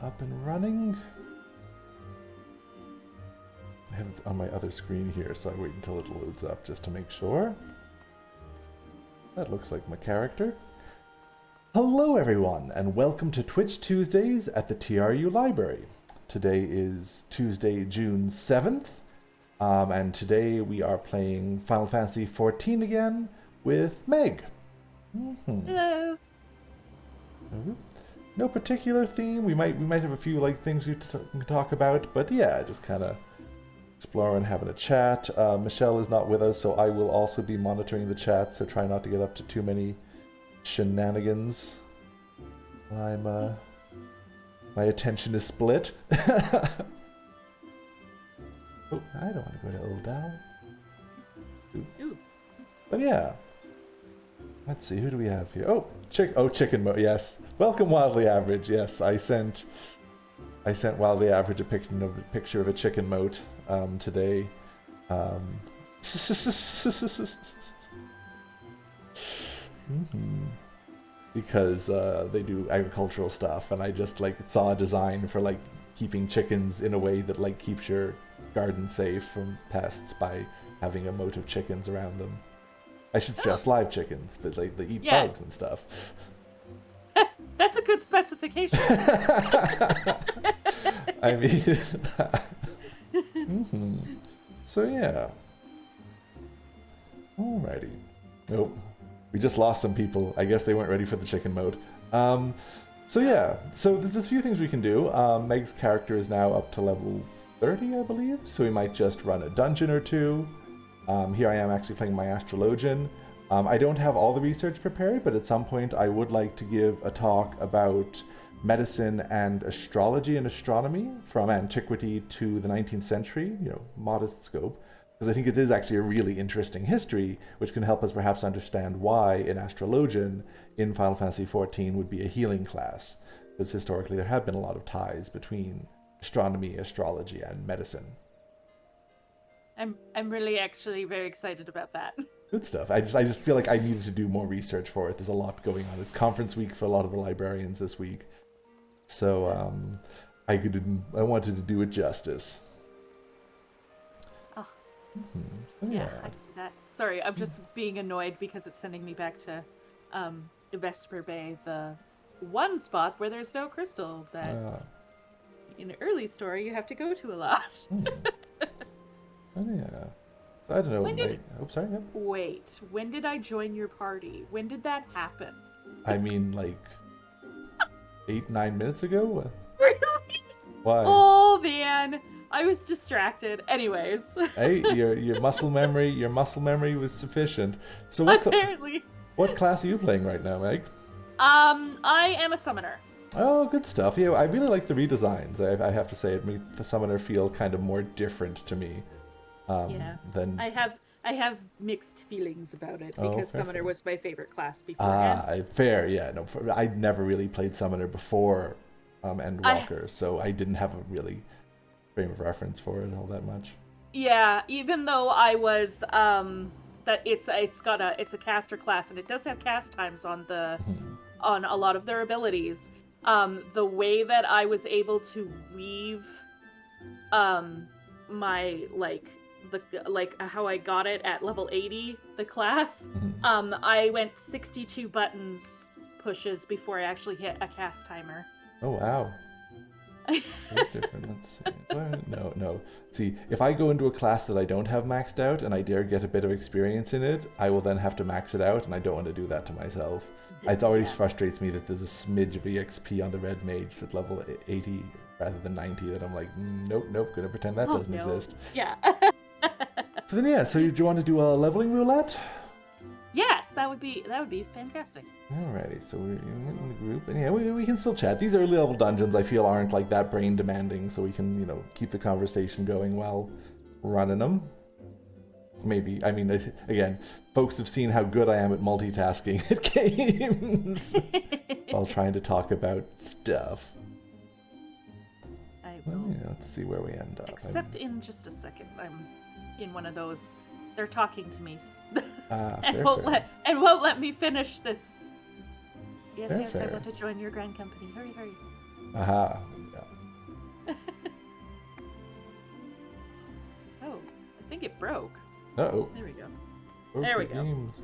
up and running. I have it on my other screen here, so I wait until it loads up just to make sure. That looks like my character. Hello everyone, and welcome to Twitch Tuesdays at the TRU Library. Today is Tuesday, June 7th, and today we are playing Final Fantasy XIV again with Meg. Hello. No particular theme. We might have a few things we can talk about, but yeah, just kind of exploring, having a chat. Michelle is not with us, so I will also be monitoring the chat, so try not to get up to too many shenanigans. My attention is split. Oh, I don't want to go to Eldal. Ooh. But yeah. Let's see, who do we have here? Oh, Chicken Mo, yes. Welcome, Wildly Average. Yes, I sent Wildly Average a picture of a chicken moat today. Because they do agricultural stuff, and I just saw a design for keeping chickens in a way that keeps your garden safe from pests by having a moat of chickens around them. I should stress live chickens, but they eat bugs and stuff. That's a good specification. I mean, So yeah. Alrighty. Nope. We just lost some people. I guess they weren't ready for the chicken mode. So yeah. So there's a few things we can do. Meg's character is now up to level 30, I believe. So we might just run a dungeon or two. Here I am actually playing my astrologian. I don't have all the research prepared, but at some point I would like to give a talk about medicine and astrology and astronomy from antiquity to the 19th century, modest scope, because I think it is actually a really interesting history, which can help us perhaps understand why an astrologian in Final Fantasy XIV would be a healing class, because historically there have been a lot of ties between astronomy, astrology, and medicine. I'm really actually very excited about that. Good stuff. I just feel like I needed to do more research for it. There's a lot going on. It's conference week for a lot of the librarians this week. So I wanted to do it justice. Oh. So, yeah, I see that. Sorry, I'm just being annoyed because it's sending me back to Vesper Bay, the one spot where there's no crystal that in the early story you have to go to a lot. Oh, yeah. I don't know. Sorry. Yeah. Wait, when did I join your party? When did that happen? I mean, 8-9 minutes ago? Really? Why? Oh man, I was distracted. Anyways. Hey, your muscle memory was sufficient. So apparently. What class are you playing right now, Meg? I am a summoner. Oh, good stuff. Yeah, I really like the redesigns. I have to say, it made the summoner feel kind of more different to me. Than I have mixed feelings about it because Summoner was my favorite class before. Fair, yeah. No, I'd never really played Summoner before Endwalker, so I didn't have a really frame of reference for it all that much. Yeah, even though I was that it's a caster class and it does have cast times on on a lot of their abilities. The way that I was able to weave my how I got it at level 80, the class. I went 62 buttons pushes before I actually hit a cast timer. Oh wow. That's different. Let's see. Well, no. See, if I go into a class that I don't have maxed out and I dare get a bit of experience in it, I will then have to max it out, and I don't want to do that to myself. It already frustrates me that there's a smidge of EXP on the red mage at level 80 rather than 90 that I'm like, nope, gonna pretend that doesn't exist. Yeah. So do you want to do a leveling roulette? Yes, that would be fantastic. Alrighty, so we're in the group, and yeah, we can still chat. These early level dungeons I feel aren't that brain demanding, so we can keep the conversation going while running them. Maybe, I mean, again, folks have seen how good I am at multitasking at games while trying to talk about stuff. I will. Yeah, let's see where we end up. Except in just a second, I'm in one of those. They're talking to me, fair. won't let me finish this. Yes, Fair. I want to join your grand company. Hurry. Aha. think it broke. Uh-oh. There we go. Broke There we the go. games.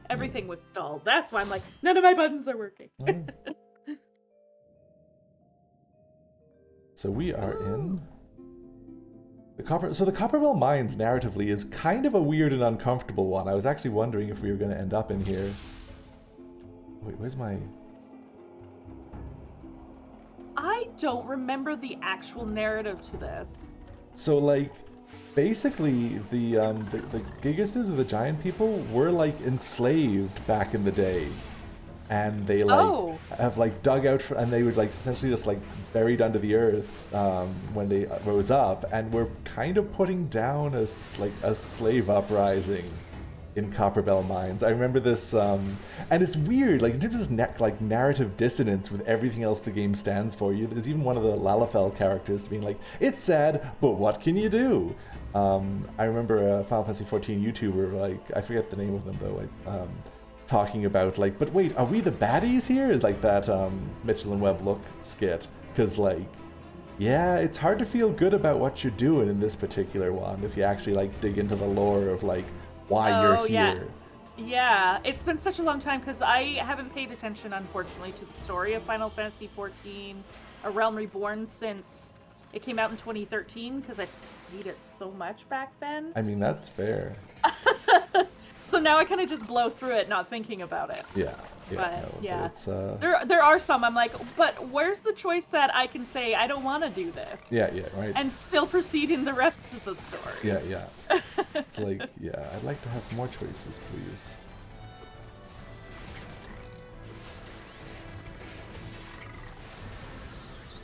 Everything was stalled. That's why I'm like, none of my buttons are working. Oh. So we are in the Copperwell Mines narratively is kind of a weird and uncomfortable one. I was actually wondering if we were going to end up in here. Wait, where's my... I don't remember the actual narrative to this. So, like, basically, the Gigases, or the giant people, were, like, enslaved back in the day. And they, like, have, like, dug out, and they would, like, essentially just, like, buried under the earth when they rose up. And were kind of putting down a slave uprising in Copperbell Mines. I remember this, and it's weird, like, in terms of this narrative dissonance with everything else the game stands for. There's even one of the Lalafell characters being like, it's sad, but what can you do? I remember a Final Fantasy XIV YouTuber, like, I forget the name of them though, talking about, like, but wait, are we the baddies here? Is like that Mitchell and Webb look skit. Because, like, yeah, it's hard to feel good about what you're doing in this particular one if you actually, like, dig into the lore of, like, why you're here. Yeah, it's been such a long time because I haven't paid attention, unfortunately, to the story of Final Fantasy XIV, A Realm Reborn, since it came out in 2013, because I played it so much back then. I mean, that's fair. So now I kind of just blow through it, not thinking about it. Yeah. But it's, there are some I'm like, but where's the choice that I can say I don't want to do this? Yeah, right. And still proceed in the rest of the story. Yeah. It's like, yeah, I'd like to have more choices, please.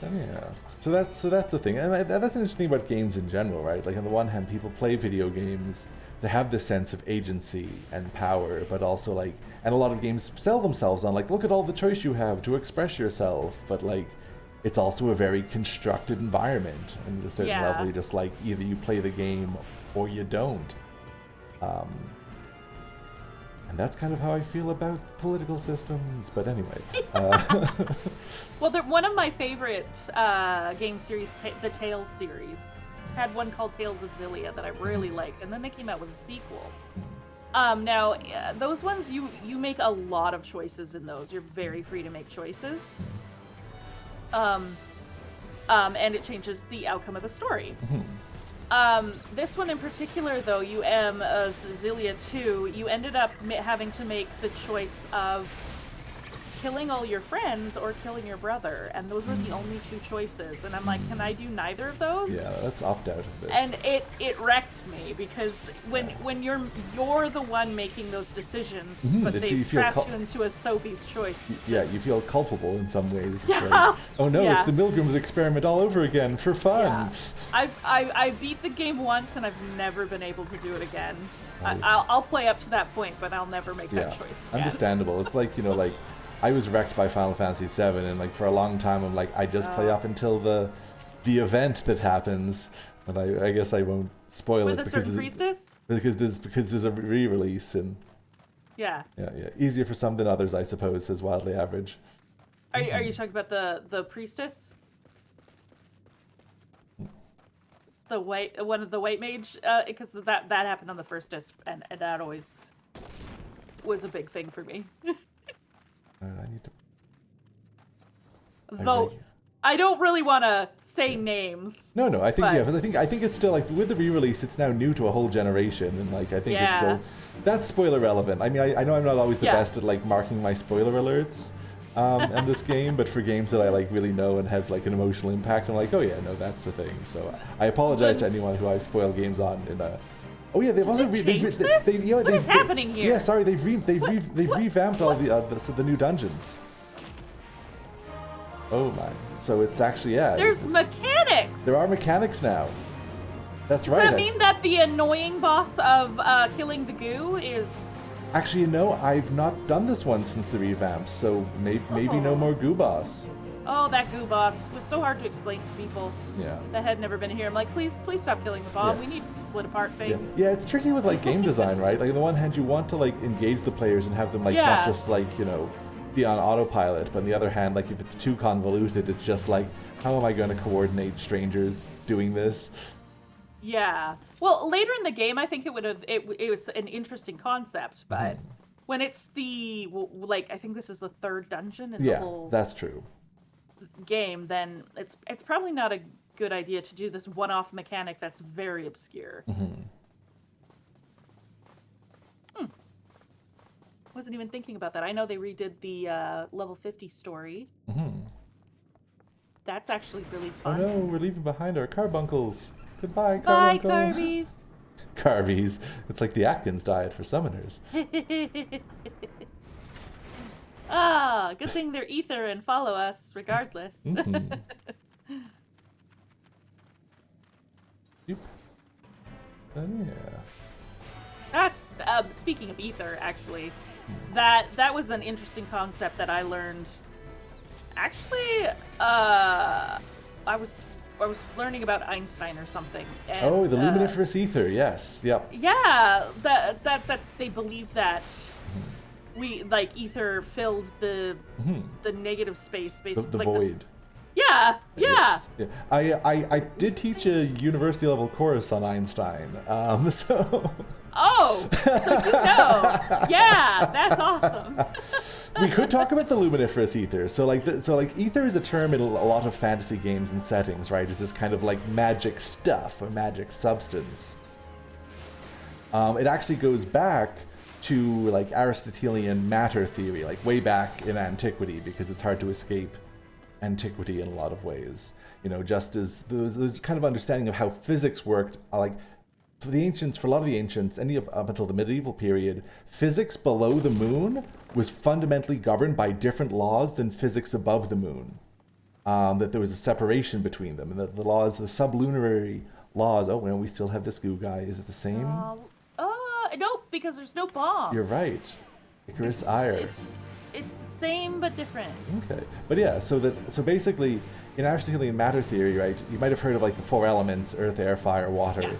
Yeah. So that's the thing, and that's an interesting thing about games in general, right? Like, on the one hand, people play video games to have this sense of agency and power, but also, like, and a lot of games sell themselves on, like, look at all the choice you have to express yourself, but, like, it's also a very constructed environment, and at a certain level, you just, like, either you play the game or you don't. And that's kind of how I feel about political systems, but anyway. Well, one of my favorite game series, the Tales series, had one called Tales of Xillia that I really liked, and then they came out with a sequel. Now, those ones, you make a lot of choices in those. You're very free to make choices. And it changes the outcome of the story. This one in particular, though, Xillia 2, you ended up having to make the choice of killing all your friends or killing your brother, and those were the only two choices. And I'm like, can I do neither of those? Yeah, let's opt out of this. And it wrecked me, because when you're the one making those decisions, but they trapped you into a Sophie's choice. Yeah, you feel culpable in some ways. It's yeah. like, oh no, it's the Milgrams experiment all over again for fun. Yeah. I beat the game once, and I've never been able to do it again. I'll play up to that point, but I'll never make that choice again. Understandable. It's like, like, I was wrecked by Final Fantasy VII, and, like, for a long time I'm like, I just play up until the event that happens, but I guess I won't spoil it because there's a re-release, and yeah, easier for some than others, I suppose, says Wildly Average. Are you talking about the priestess? One of the white mage, because that happened on the first disc, and that always was a big thing for me. I need to. Though I don't really want to say names. No, I think I think it's still, like, with the re-release, it's now new to a whole generation, and, like, I think it's still, that's spoiler relevant. I mean, I know I'm not always the best at, like, marking my spoiler alerts in this game, but for games that I, like, really know and have, like, an emotional impact, I'm like, oh yeah, no, that's a thing. So I apologize to anyone who I spoil games on in a. Oh yeah, they've also what is happening here? Yeah, sorry, they've revamped all the new dungeons. Oh my! So it's actually There's mechanics. There are mechanics now. That's right. Does that mean that the annoying boss of killing the goo is? Actually, I've not done this one since the revamp, so maybe no more goo boss. Oh, that goo boss was so hard to explain to people that had never been here. I'm like, please stop killing the bomb. We need to split apart things. Yeah, it's tricky with, like, game design, right? Like, on the one hand, you want to, like, engage the players and have them, like, not just, like, be on autopilot, but on the other hand, like, if it's too convoluted, it's just like, how am I going to coordinate strangers doing this? Yeah. Well, later in the game, I think it would have. It was an interesting concept, but when it's like I think this is the third dungeon in the Yeah, whole that's true. game, then it's probably not a good idea to do this one-off mechanic that's very obscure. Wasn't even thinking about that. I know they redid the level 50 story. That's actually really Oh fun. no, we're leaving behind our carbuncles. Goodbye, Bye, carbuncle. Carbies. Carvies. It's like the Atkins diet for summoners. Ah, good thing they're ether and follow us regardless. Yep. And yeah. That's speaking of ether, actually. That was an interesting concept that I learned. Actually, I was learning about Einstein or something. And, Oh, the luminiferous ether. Yes. Yep. yeah, that they believed that we like ether filled the negative space, basically The like void. Yeah. Yeah. I did teach a university level course on Einstein. So. Oh, so you know. Yeah, that's awesome. We could talk about the luminiferous ether. So like ether is a term in a lot of fantasy games and settings, right? It's this kind of like magic stuff or magic substance. It actually goes back to like Aristotelian matter theory, like way back in antiquity, because it's hard to escape antiquity in a lot of ways. You know, just as there's kind of understanding of how physics worked, like for a lot of the ancients, up until the medieval period, physics below the moon was fundamentally governed by different laws than physics above the moon. That there was a separation between them, and that the sublunary laws. Oh, well, we still have this goo guy. Is it the same? Nope, because there's no bomb. You're right. Icarus Ire. It's the same but different. Okay, but yeah, so basically, in Aristotelian matter theory, right? You might have heard of like the four elements: earth, air, fire, water. Yeah.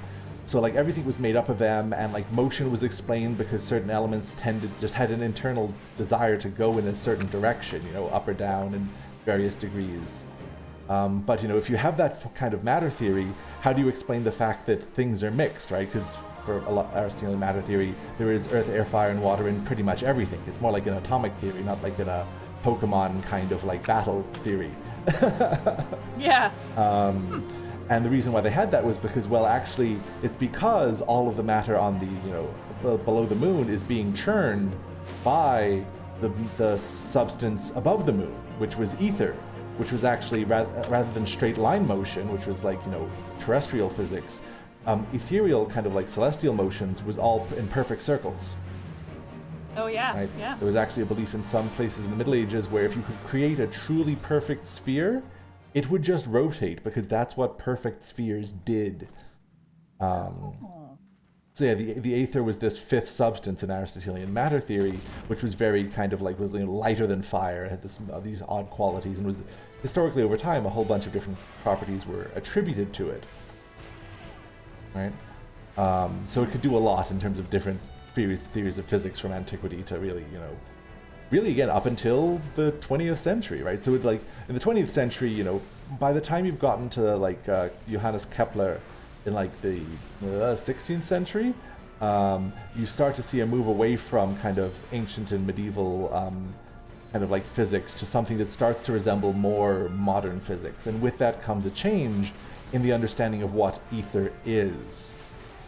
So like everything was made up of them, and like motion was explained because certain elements just had an internal desire to go in a certain direction, you know, up or down in various degrees. But you know, if you have that kind of matter theory, how do you explain the fact that things are mixed, right? Because for a lot Aristotelian matter theory, there is earth, air, fire, and water in pretty much everything. It's more like an atomic theory, not like in a Pokemon kind of like battle theory. Yeah. And the reason why they had that was because, well, actually, it's because all of the matter on the, you know, below the moon is being churned by the substance above the moon, which was ether, which was actually, rather than straight line motion, which was like, you know, terrestrial physics, ethereal kind of like celestial motions was all in perfect circles. Oh, yeah, right? Yeah. There was actually a belief in some places in the Middle Ages where if you could create a truly perfect sphere, it would just rotate, because that's what perfect spheres did. So yeah, the aether was this fifth substance in Aristotelian matter theory, which was very kind of like, was, you know, lighter than fire, it had these odd qualities, and was historically over time a whole bunch of different properties were attributed to it. Right? So it could do a lot in terms of different theories of physics from antiquity to really, you know, really again up until the 20th century, right? So it's like in the 20th century, you know, by the time you've gotten to like Johannes Kepler in like the 16th century, you start to see a move away from kind of ancient and medieval kind of like physics to something that starts to resemble more modern physics. And with that comes a change in the understanding of what ether is,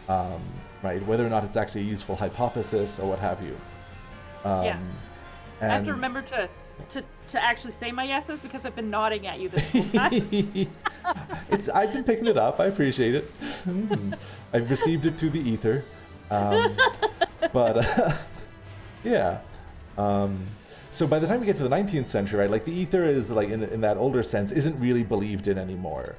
right? Whether or not it's actually a useful hypothesis or what have you. Yeah. I have to remember to actually say my yeses because I've been nodding at you this whole time. I've been picking it up. I appreciate it. I've received it through the ether. But yeah. So by the time we get to the 19th century, right, like the ether is like in that older sense isn't really believed in anymore.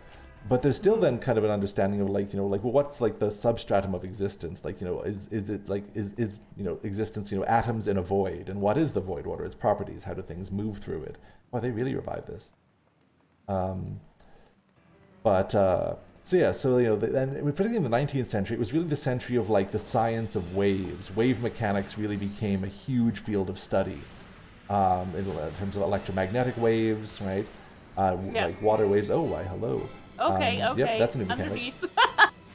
But there's still then kind of an understanding of like, you know, like, well, what's like the substratum of existence? Like, you know, is it like, is you know, existence, you know, atoms in a void? And what is the void? What are its properties? How do things move through it? Wow, they really revived this. So yeah, so, you know, and particularly in the 19th century, it was really the century of like the science of waves. Wave mechanics really became a huge field of study in terms of electromagnetic waves, right? Like water waves. Oh, why, hello. Okay. Yep, that's a new mechanic.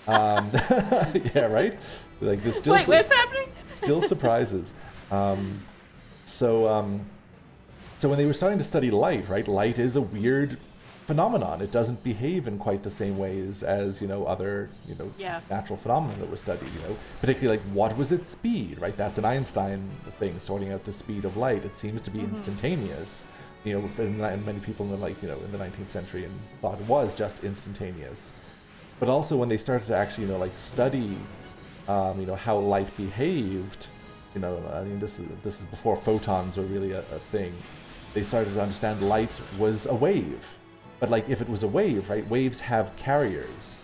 Yeah, right. Like there's still Wait, what's happening? still surprises. Um, so so when they were starting to study light, right? Light is a weird phenomenon. It doesn't behave in quite the same ways as other Yeah. natural phenomena that were studied. Particularly like what was its speed, right? That's an Einstein thing, sorting out the speed of light. It seems to be instantaneous. And many people in in the 19th century and thought it was just instantaneous. But also when they started to actually study how light behaved, I mean this is before photons were really a thing. They started to understand light was a wave. But like if it was a wave, right? Waves have carriers.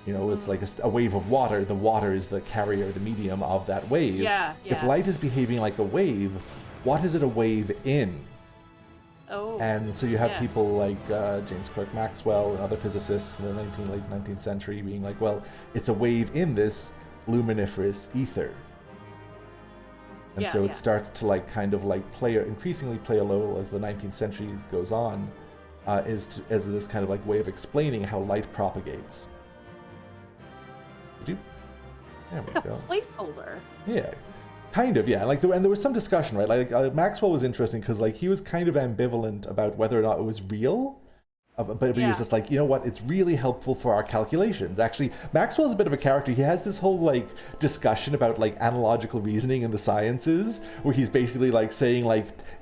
It's like a wave of water. The water is the carrier, the medium of that wave. Yeah. If light is behaving like a wave, what is it a wave in? Oh. And so you have people like James Clerk Maxwell and other physicists in the late 19th century being like, well, it's a wave in this luminiferous ether. And so it starts to increasingly play a role as the 19th century goes on, as this kind of like way of explaining how light propagates. There we go. A placeholder. Yeah. Kind of, yeah. And there was some discussion, right? Maxwell was interesting because he was kind of ambivalent about whether or not it was real. But he was just like, you know what? It's really helpful for our calculations. Actually, Maxwell's a bit of a character. He has this whole discussion about analogical reasoning in the sciences, where he's basically saying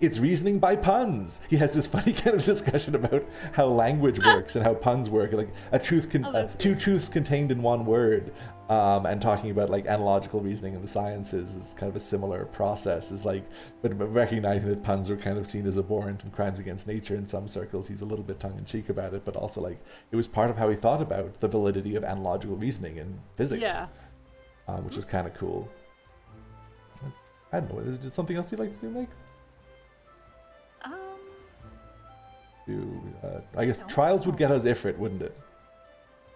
it's reasoning by puns. He has this funny kind of discussion about how language works and how puns work, two truths contained in one word. And talking about analogical reasoning in the sciences is kind of a similar process. But recognizing that puns are kind of seen as abhorrent and crimes against nature in some circles, he's a little bit tongue-in-cheek about it. But also it was part of how he thought about the validity of analogical reasoning in physics, which is kind of cool. I don't know. Is there something else you'd like to do, Mike? I guess trials would get us Ifrit, wouldn't it?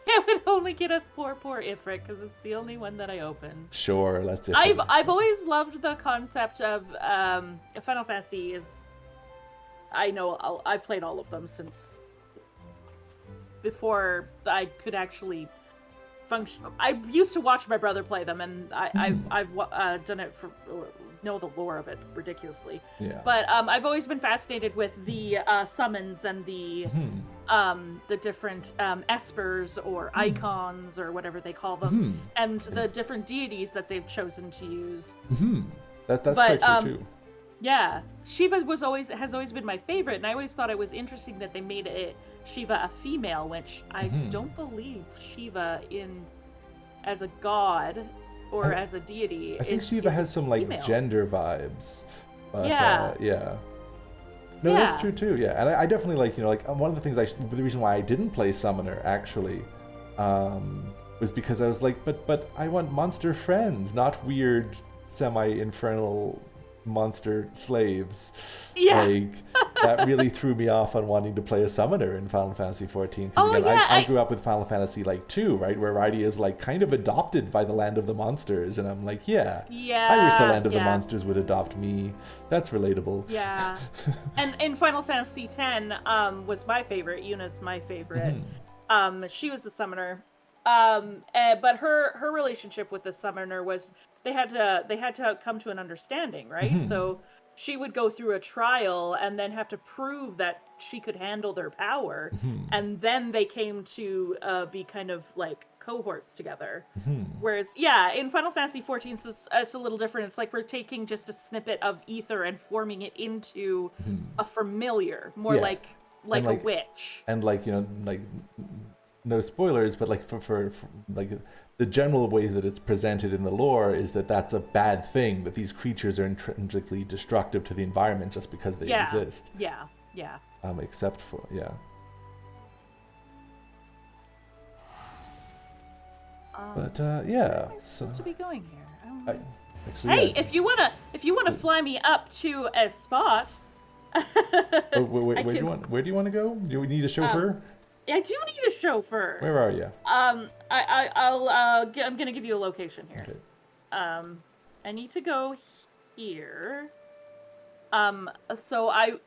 It would only get us poor Ifrit, because it's the only one that I opened. Sure, let's Ifrit. I've always loved the concept of Final Fantasy. I've played all of them since before I could actually function. I used to watch my brother play them, and I've done it for know the lore of it ridiculously. Yeah. But I've always been fascinated with the summons and the different espers or icons or whatever they call them, and the different deities that they've chosen to use. That's quite true too. Yeah, Shiva has always been my favorite, and I always thought it was interesting that they made Shiva a female, which I don't believe Shiva as a god or as a deity. I think Shiva has some female. Gender vibes. But, yeah. No, that's true too. Yeah, and I definitely one of the things the reason why I didn't play Summoner actually, was because I was but I want monster friends, not weird semi-infernal monster slaves. Yeah. That really threw me off on wanting to play a summoner in Final Fantasy 14. Because I grew up with Final Fantasy 2, right, where Rydia is kind of adopted by the Land of the Monsters, and I'm I wish the Land of the Monsters would adopt me. That's relatable. Yeah. And in Final Fantasy 10 was my favorite. Yuna's my favorite. She was the summoner. But her relationship with the summoner was they had to come to an understanding, right? So she would go through a trial and then have to prove that she could handle their power, and then they came to be kind of cohorts together. Whereas, in Final Fantasy 14, it's a little different. It's we're taking just a snippet of ether and forming it into a familiar, more like a witch. And no spoilers, but for the general way that it's presented in the lore is that that's a bad thing, that these creatures are intrinsically destructive to the environment just because they exist. Yeah. Except for but so supposed to be going here. Hey, if you wanna fly me up to a spot. Where do you want to go? Do we need a chauffeur? I do need a chauffeur. Where are you? I'm gonna give you a location here. Okay. I need to go here. So I'm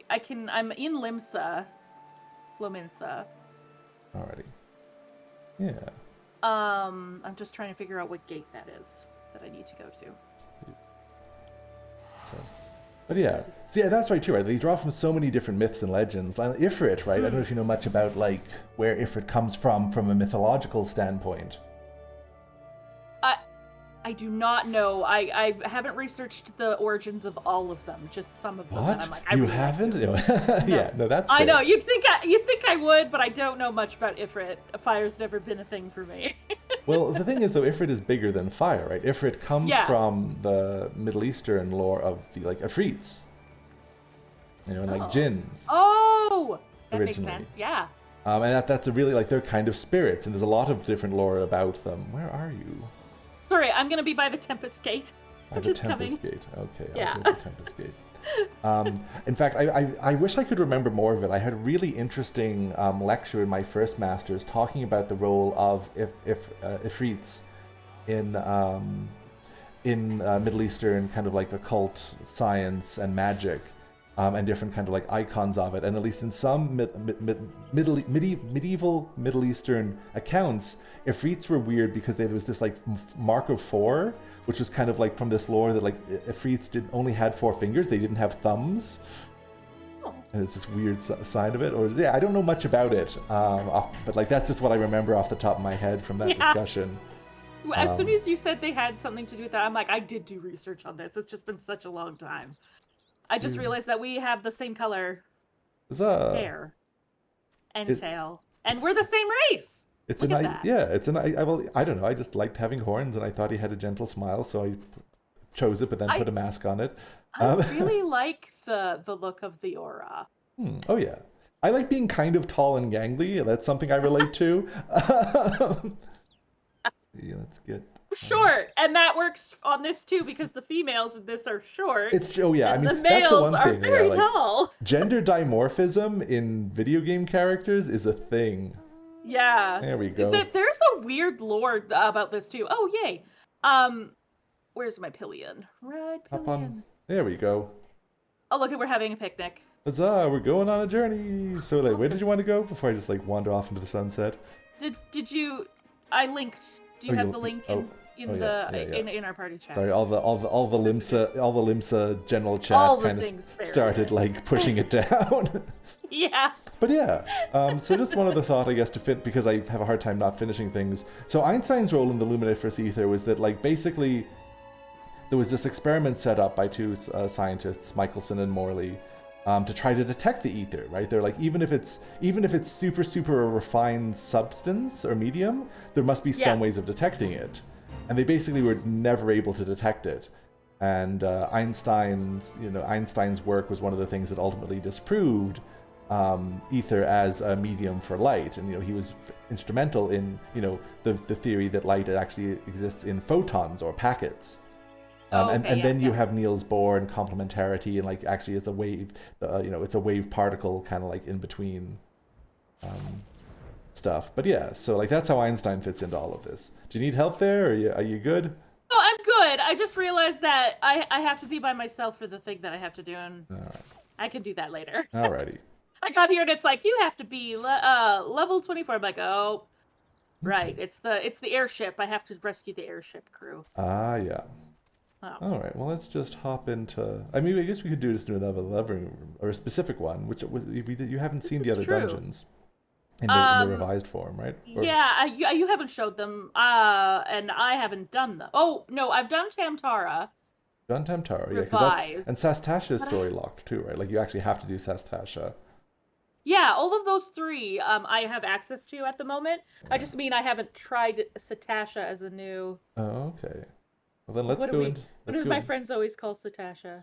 in Lominsa. Alrighty. Yeah. I'm just trying to figure out what gate that is that I need to go to. So, but yeah, so yeah, that's right too, right? They draw from so many different myths and legends. Like Ifrit, right? I don't know if you know much about like where Ifrit comes from a mythological standpoint. I do not know. I haven't researched the origins of all of them, just some of them. What? And I'm like, you really haven't? No. Yeah, no, that's fair. I know. You'd think I would, but I don't know much about Ifrit. Fire's never been a thing for me. Well, the thing is, though, Ifrit is bigger than fire, right? Ifrit comes from the Middle Eastern lore of the like Afrits, and like jinns. Oh, that originally. makes sense. Yeah. And that's a really like they're kind of spirits, and there's a lot of different lore about them. Where are you? Sorry, I'm gonna be by the Tempest Gate. By the Tempest Gate. Okay, yeah. I'll go to the Tempest Gate. In fact, I wish I could remember more of it. I had a really interesting lecture in my first master's talking about the role of Ifrits in Middle Eastern kind of like occult science and magic, and different kind of like icons of it. And at least in some medieval Middle Eastern accounts, Ifrits were weird because there was this like mark of 4, which was kind of like from this lore that like Ifrits only had 4 fingers, they didn't have thumbs. Oh. And it's this weird sign of it. Or yeah, I don't know much about it, but like that's just what I remember off the top of my head from that discussion. As soon as you said they had something to do with that, I'm like, I did do research on this. It's just been such a long time. I just realized that we have the same color hair and tail, and we're the same race. It's Look an at that. yeah. It's an I don't know. I just liked having horns, and I thought he had a gentle smile, so I chose it, but then put a mask on it. I really like the look of the aura. Oh yeah, I like being kind of tall and gangly. That's something I relate to. Yeah, let's get short, and that works on this too because the females in this are short. It's yeah. I mean, the males that's the one thing. Are very like, tall. Gender dimorphism in video game characters is a thing. Yeah. There we go. There's a weird lore about this too. Oh yay. Where's my pillion? Red pillion. Up on. There we go. Oh look, we're having a picnic. Huzzah! We're going on a journey. So like, where did you want to go before I just like wander off into the sunset? Did you? I linked. Do you have the link in in our party chat? Sorry, all the Limsa general chat kind of started like pushing it down. Yeah. But yeah, so just one other thought, I guess, to fit, because I have a hard time not finishing things. So Einstein's role in the luminiferous ether was that like basically there was this experiment set up by 2 scientists, Michelson and Morley, to try to detect the ether, right? They're like, even if it's super a refined substance or medium, there must be some ways of detecting it. And they basically were never able to detect it. And Einstein's work was one of the things that ultimately disproved ether as a medium for light. And he was instrumental in the theory that light actually exists in photons or packets. Then you have Niels Bohr and complementarity, and like actually it's a wave, it's a wave particle kind of like in between stuff. But yeah, so like that's how Einstein fits into all of this. Do you need help there, or are you good? Oh, I'm good. I just realized that I have to be by myself for the thing that I have to do, and I can do that later. Alrighty. I got here and it's like, you have to be level 24. I'm like, oh, right. It's the airship. I have to rescue the airship crew. Ah, yeah. Oh. All right, well, let's just hop into... I mean, I guess we could do another leveling, or a specific one, which you haven't seen the other dungeons in the revised form, right? Yeah, you haven't showed them, and I haven't done them. Oh, no, I've done Tamtara. Done Tamtara, yeah. And Sastasha's story locked too, right? Like, you actually have to do Sastasha. Yeah, all of those 3 I have access to at the moment. Yeah. I just mean I haven't tried Satasha as a new... Oh, okay. Well, then let's go into... What do my friends always call Satasha?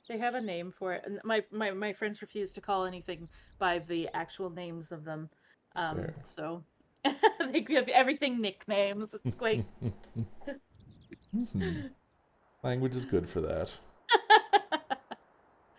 They have a name for it. And my friends refuse to call anything by the actual names of them. So they give everything nicknames. It's great. Language is good for that.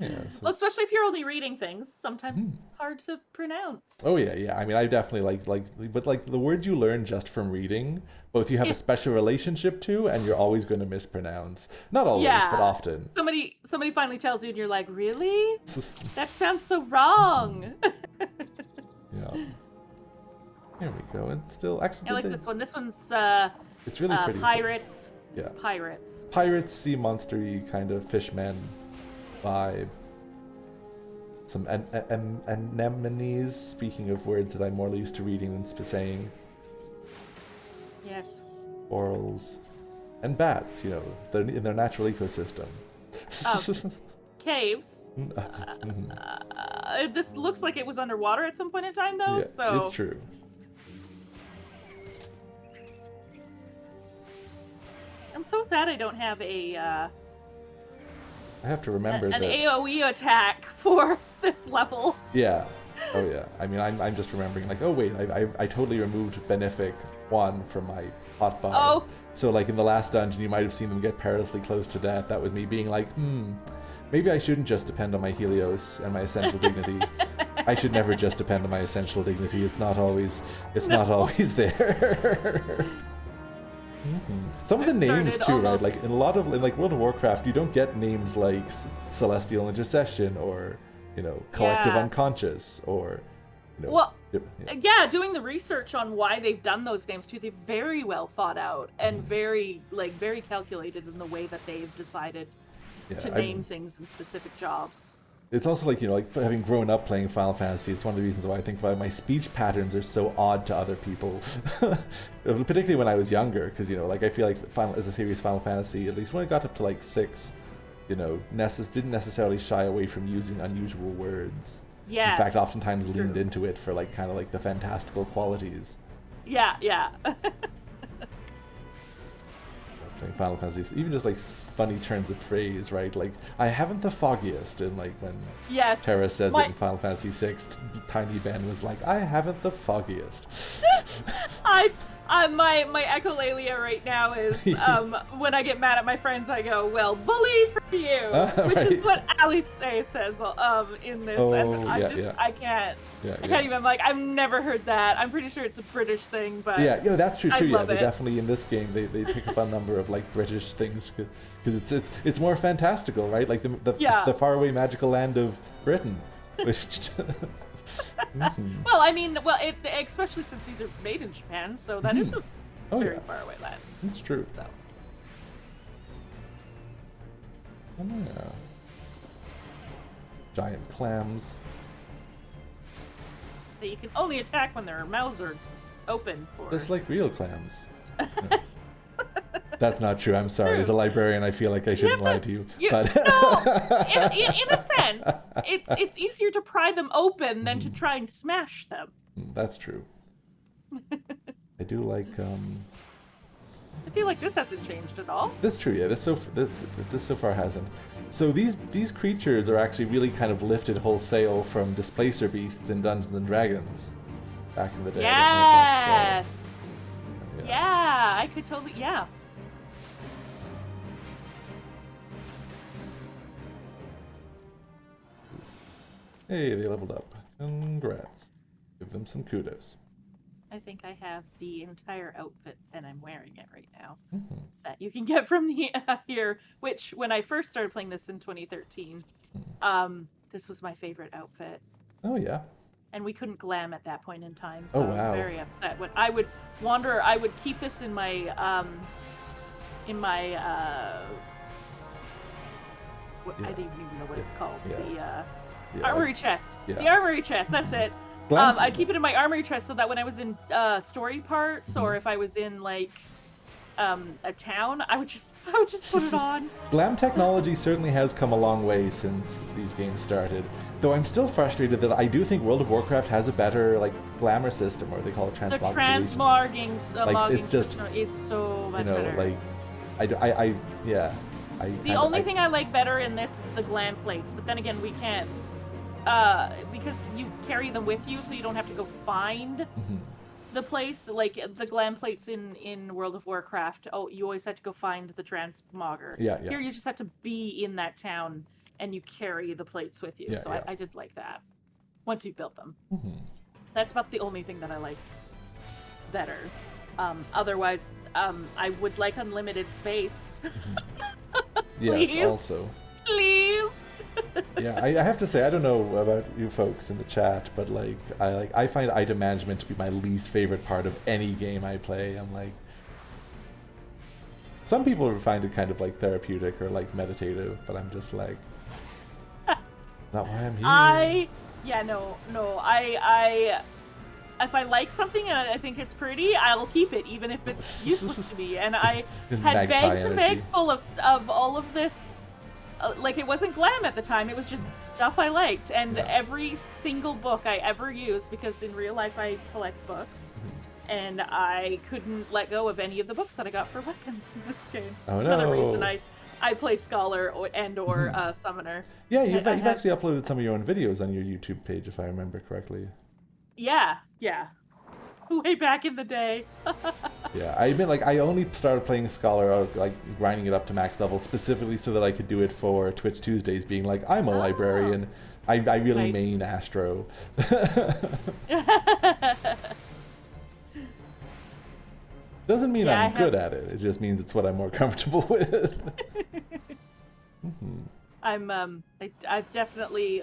Yeah, well, especially if you're only reading things, sometimes it's hard to pronounce. Oh yeah. I mean, I definitely but like the words you learn just from reading, both you have a special relationship to, and you're always going to mispronounce. Not always, but often. Somebody finally tells you, and you're like, really? That sounds so wrong. Here we go. And still, actually, I like this one. This one's it's really pretty. pirates. Yeah. It's pirates. Pirates, sea monster-y kind of fishmen vibe. Some anemones, speaking of words that I'm more used to reading than saying. Yes. Corals. And bats, you know, they're in their natural ecosystem. Caves. This looks like it was underwater at some point in time, though. Yeah, so it's true. I'm so sad I don't have a I have to remember an that AoE attack for this level. Yeah. Oh yeah. I mean, I'm just remembering like, oh wait, I totally removed Benefic 1 from my hotbar. Oh. So like in the last dungeon, you might have seen them get perilously close to death. That was me being like, maybe I shouldn't just depend on my Helios and my essential dignity. I should never just depend on my essential dignity. It's not always always there. Some of the names too, right? Like in like World of Warcraft, you don't get names like Celestial Intercession or, you know, Collective Unconscious or, you know. Well, yeah, doing the research on why they've done those names too, they're very well thought out and very calculated in the way that they've decided to name things in specific jobs. It's also like, you know, like having grown up playing Final Fantasy, it's one of the reasons why I think why my speech patterns are so odd to other people. Particularly when I was younger, because, you know, like I feel like as a series Final Fantasy, at least when it got up to like 6, you know, didn't necessarily shy away from using unusual words. Yeah. In fact, oftentimes leaned into it for like kind of like the fantastical qualities. Yeah. Final Fantasy, even just like funny turns of phrase, right? Like, I haven't the foggiest, and like when Terra says it in Final Fantasy 6, Tiny Ben was like, I haven't the foggiest. My echolalia right now is when I get mad at my friends, I go, well, bully for you, which is what Alice says in this. I can't even. I'm like, I've never heard that. I'm pretty sure it's a British thing, but yeah, you know, that's true too. Yeah, they definitely in this game they pick up a number of like British things because it's more fantastical, right? Like the faraway magical land of Britain, which. Well, I mean, especially since these are made in Japan, so that is a very far away land. It's true. So. Oh, yeah. Giant clams. That you can only attack when their mouths are open. Just like real clams. That's not true. I'm sorry. As a librarian, I feel like I shouldn't lie to you. But no, in a sense, it's easier to pry them open than to try and smash them. That's true. I do like. I feel like this hasn't changed at all. That's true. Yeah, this so far hasn't. So these creatures are actually really kind of lifted wholesale from displacer beasts in Dungeons and Dragons back in the day. Yes. Yeah, I could totally. Yeah. Hey, they leveled up. Congrats. Give them some kudos. I think I have the entire outfit, and I'm wearing it right now, that you can get from the here, which, when I first started playing this in 2013, this was my favorite outfit. Oh, yeah. And we couldn't glam at that point in time, so wow. I was very upset. When I would wander, I would keep this in my, I didn't even know what it's called. The armory chest. Yeah. The armory chest, that's it. I'd keep it in my armory chest so that when I was in story parts, or if I was in like a town, I would just put it on. Glam technology certainly has come a long way since these games started. Though I'm still frustrated that I do think World of Warcraft has a better like glamour system, or they call it transmogrification. The transmogging, it's just it's so much better. Like the only thing I like better in this is the glam plates, but then again we can't. Because you carry them with you, so you don't have to go find the place. Like the glam plates in World of Warcraft, you always had to go find the transmogger. Yeah. Here you just have to be in that town, and you carry the plates with you. I did like that. Once you built them, that's about the only thing that I like better. Otherwise, I would like unlimited space. Yes, also. Please. Yeah, I have to say, I don't know about you folks in the chat, but I find item management to be my least favorite part of any game I play. I'm like, some people find it kind of like therapeutic or like meditative, but I'm just like, not why I'm here. If I like something and I think it's pretty, I'll keep it, even if it's useless to me. And I had bags and bags full of all of this. Like, it wasn't glam at the time, it was just stuff I liked. And every single book I ever used, because in real life I collect books, and I couldn't let go of any of the books that I got for weapons in this game. Oh no! Another reason I play Scholar or Summoner. Yeah, you've actually uploaded some of your own videos on your YouTube page, if I remember correctly. Yeah. Way back in the day. Yeah, I admit, like, I only started playing Scholar, like, grinding it up to max level specifically so that I could do it for Twitch Tuesdays, being like, I'm a librarian. I really main Astro. Doesn't mean I'm good at it. It just means it's what I'm more comfortable with. I've definitely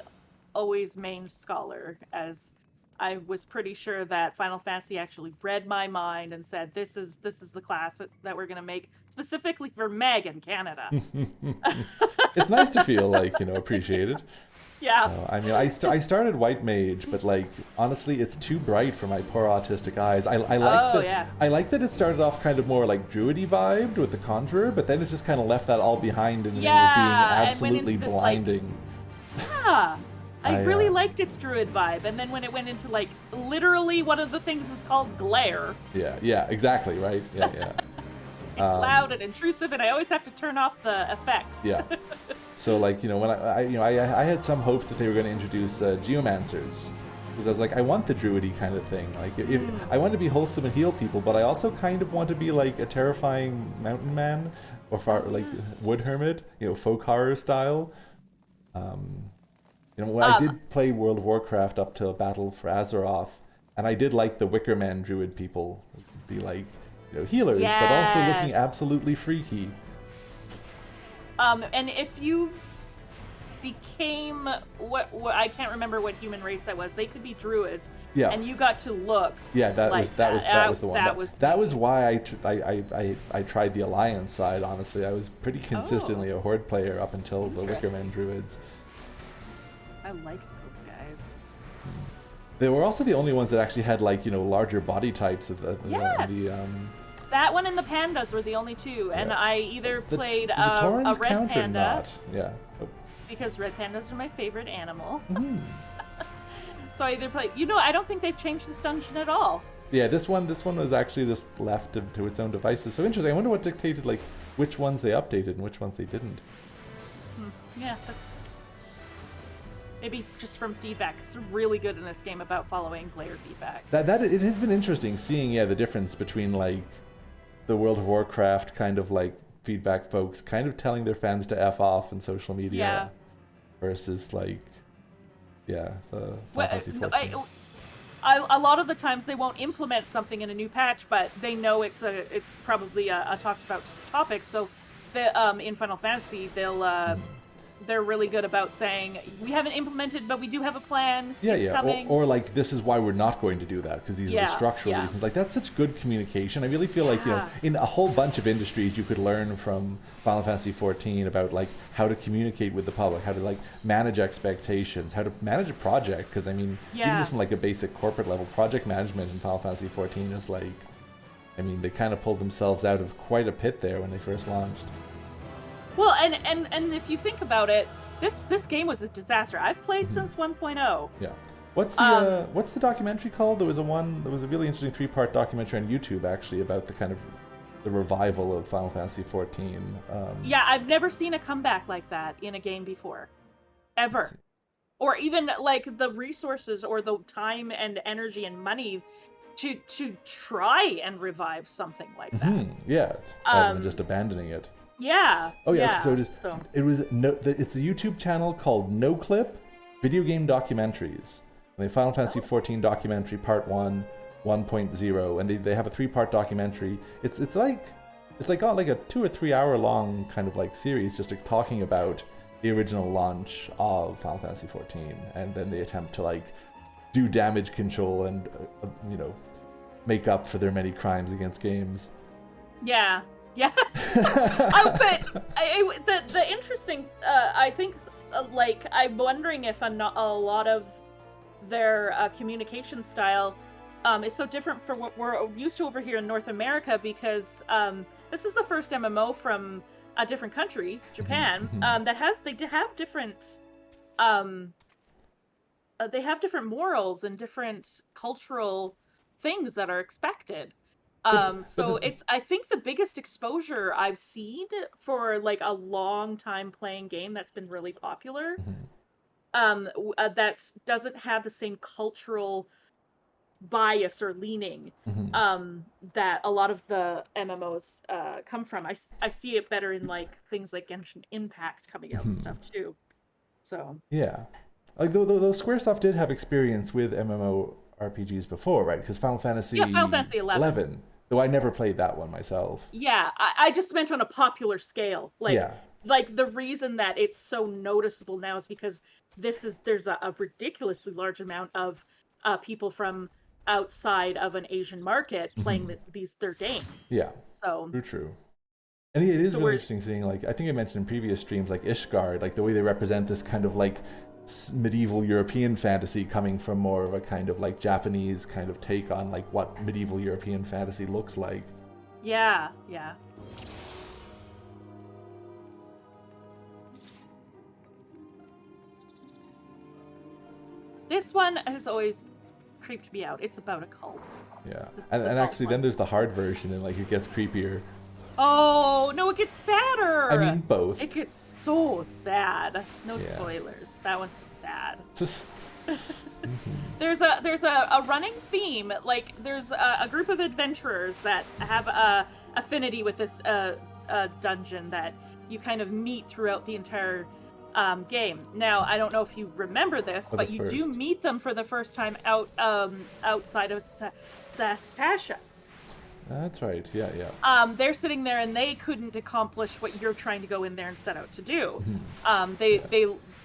always mained Scholar, as I was pretty sure that Final Fantasy actually read my mind and said, this is the class that we're gonna make specifically for Meg in Canada. It's nice to feel like, appreciated. Yeah. I mean, I started White Mage, but like, honestly, it's too bright for my poor autistic eyes. I like that it started off kind of more like druidy vibed with the Conjurer, but then it just kind of left that all behind and ended up being absolutely blinding. I really liked its druid vibe, and then when it went into like literally one of the things is called glare. Yeah, exactly, right? Yeah. It's loud and intrusive, and I always have to turn off the effects. Yeah. So like, when I had some hopes that they were going to introduce geomancers, because I was like, I want the druidy kind of thing. Like, I want to be wholesome and heal people, but I also kind of want to be like a terrifying mountain man or like wood hermit, folk horror style. I did play World of Warcraft up to Battle for Azeroth, and I did like the Wicker Man druid people, be like, healers, but also looking absolutely freaky. And if you became what I can't remember what human race that was, they could be druids. Yeah. And you got to look. Yeah, that was the one. That was why I tried the Alliance side. Honestly, I was pretty consistently a Horde player up until the Wicker Man druids. I liked those guys. They were also the only ones that actually had like larger body types of the that one and the pandas were the only two, and I either played a red panda. Not. Yeah. Oh. Because red pandas are my favorite animal. So I either played. I don't think they've changed this dungeon at all. Yeah, this one was actually just left to its own devices. So interesting. I wonder what dictated like which ones they updated and which ones they didn't. Yeah. Maybe just from feedback. It's really good in this game about following player feedback. That it has been interesting seeing the difference between like the World of Warcraft kind of like feedback folks kind of telling their fans to F off in social media versus like the Final Fantasy 14. A lot of the times they won't implement something in a new patch, but they know it's probably a talked about topic. So in Final Fantasy they're really good about saying, we haven't implemented, but we do have a plan. Or like, this is why we're not going to do that, because these are the structural reasons. Like, that's such good communication. I really feel like, in a whole bunch of industries, you could learn from Final Fantasy 14 about, like, how to communicate with the public, how to, like, manage expectations, how to manage a project, because, I mean, even just from, like, a basic corporate level, project management in Final Fantasy 14 is, like, I mean, they kind of pulled themselves out of quite a pit there when they first launched. Well, and if you think about it, this game was a disaster. I've played since 1.0. Yeah. What's the documentary called? There was a really interesting 3-part documentary on YouTube actually about the kind of the revival of Final Fantasy 14. I've never seen a comeback like that in a game before, ever, or even like the resources or the time and energy and money to try and revive something like that. Rather than just abandoning it. Yeah. Oh yeah. So it's a YouTube channel called No Clip Video Game Documentaries. And they Final Fantasy 14 documentary part 1, 1.0, and they have a 3-part documentary. It's like got like a 2 or 3 hour long kind of like series just like talking about the original launch of Final Fantasy 14, and then they attempt to like do damage control and you know, make up for their many crimes against games. Yeah. Yes. But the interesting, I think, like, I'm wondering if a lot of their communication style is so different from what we're used to over here in North America, because this is the first MMO from a different country, Japan, that they have different morals and different cultural things that are expected. So I think the biggest exposure I've seen for like a long time playing game that's been really popular, that doesn't have the same cultural bias or leaning, that a lot of the MMOs come from. I see it better in like things like Genshin Impact coming out and stuff too. So yeah, like though Squaresoft did have experience with MMORPGs before, right? Because Final Fantasy 11. Though I never played that one myself. Yeah, I just meant on a popular scale. Like the reason that it's so noticeable now is because there's a ridiculously large amount of people from outside of an Asian market playing their game. Yeah. So true. And it is really interesting seeing, like, I think I mentioned in previous streams, like Ishgard, like the way they represent this kind of like medieval European fantasy coming from more of a kind of like Japanese kind of take on like what medieval European fantasy looks like. Yeah. This one has always creeped me out. It's about a cult. Yeah. And actually then there's the hard version, and like it gets creepier. Oh, no, it gets sadder. I mean, both. It gets so sad. No spoilers. That one's just sad. There's a running theme. Like, there's a group of adventurers that have a affinity with this dungeon that you kind of meet throughout the entire game. Now, I don't know if you remember this, but you do meet them for the first time outside of Sastasha. That's right. Yeah. They're sitting there and they couldn't accomplish what you're trying to go in there and set out to do.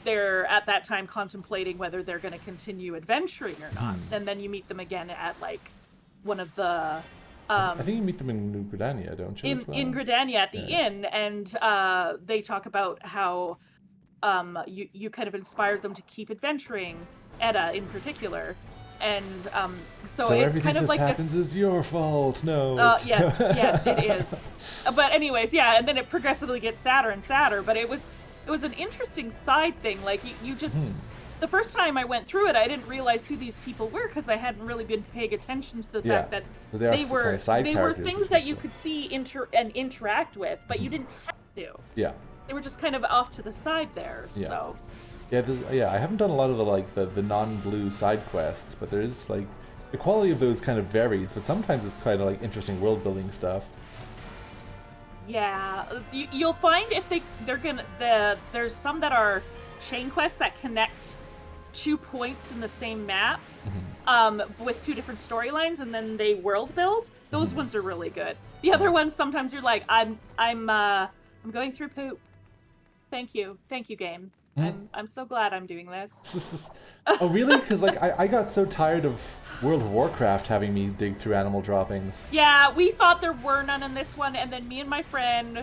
They're at that time contemplating whether they're going to continue adventuring or not. And then you meet them again at like one of the. I think you meet them in New Gridania, don't you? In Gridania at the inn, and they talk about how you kind of inspired them to keep adventuring, Edda in particular. And so it's everything kind of that like happens is your fault. No. Yes, it is. But anyways, yeah, and then it progressively gets sadder and sadder. But it was an interesting side thing. Like you just the first time I went through it, I didn't realize who these people were because I hadn't really been paying attention to the fact that they were things that you could see and interact with, but you didn't have to. Yeah. They were just kind of off to the side there. Yeah. So. Yeah, I haven't done a lot of the non-blue side quests, but there is like the quality of those kind of varies, but sometimes it's kind of like interesting world building stuff. Yeah, you'll find if there's some that are chain quests that connect 2 points in the same map, with 2 different storylines, and then they world build. Those ones are really good. The other ones, sometimes you're like, I'm going through poop. Thank you, game. I'm so glad I'm doing this. Oh, really? Because like I got so tired of World of Warcraft having me dig through animal droppings. Yeah, we thought there were none in this one, and then me and my friend